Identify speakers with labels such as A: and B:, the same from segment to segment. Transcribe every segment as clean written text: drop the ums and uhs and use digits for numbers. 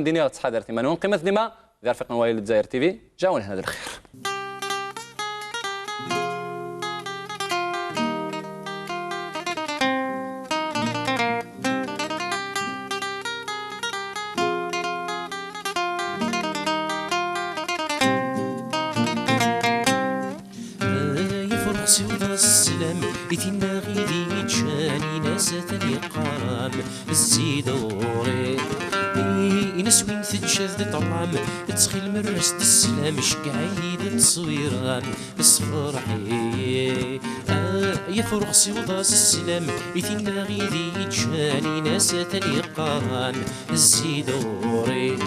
A: دنيا تصحى دار ثمانون قيمة ديما دار فقن وائل الجزائر تي في جاونا هذا الخير.
B: سوى السلام يتنا غيري تشاني ناس ثاني قام الزيدوري ينسوين تجشذ طعام تسخيل من رست السلام شقعيد تصويران الصفرحي يفرغ سوى السلام يتنا غيري تشاني ناس ثاني قام الزيدوري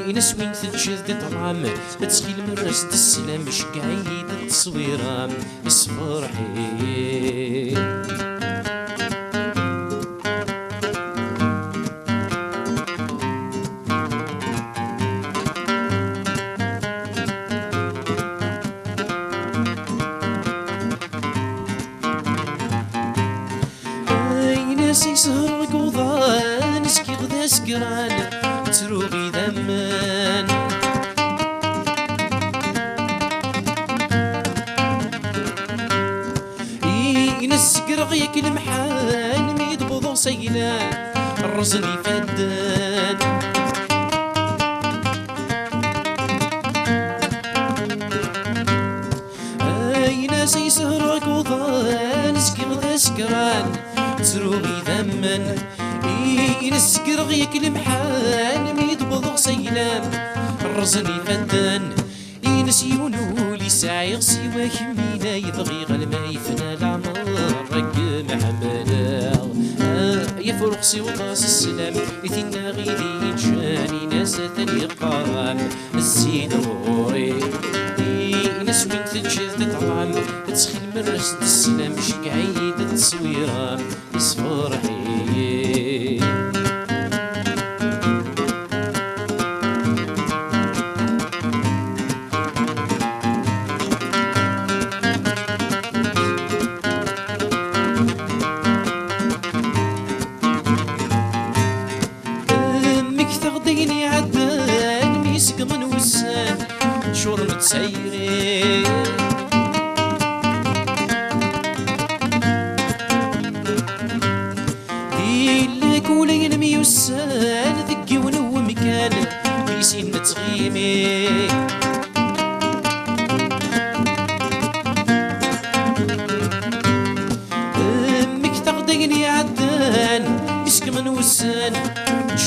B: ينسوين تجشذ طعام تسخيل من رست السلام شقعيد تصويران الصفرحي ناسي سهر قوضان نسكي غدا سكران تروغي ذمان نسكر غيك المحان ميد بوضو سيلان الرزني فدان ناسي سهر قوضان نسكي غدا سكران تروغي ذمن نسكر غيك المحان ميد بوضو سيلان الرزني فدان ينسيونو لي ساعي سوا كمينا يبغي غلما يفنى العمر رك محملا يفرق سوى راس السلام يثنى غيري جاني ناس ثاني قام الزينوري نسوين تجد طعام تسخيل من رصد السلام شقعيد تصويرة صفرحي ديني عدان ميسق من وسان شرب تسيري ديلك ولين ميوسان ذكي ونو مكان بيسين تغيمي امك تغديني عدان ميسق من وسان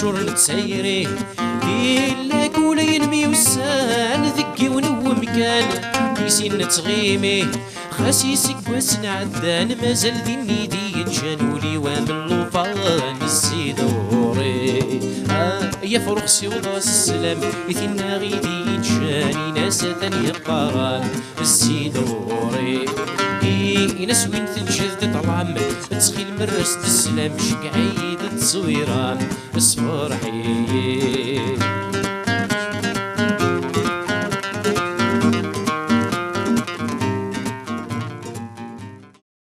B: شور تسيري ديلك ولين ميوسان ذكي ونو مكان يسين تغيمي خاسيسك واسن عدان مازال ذني دي جانولي ومن لوفان الزيدوري يفرغ سوضاس السلام يثنى غيدي جاني ناس ثاني قاران الزيدوري نسوين تنشذ طعام تسخيل من رست السلام شقعيد تصويران الصفرحي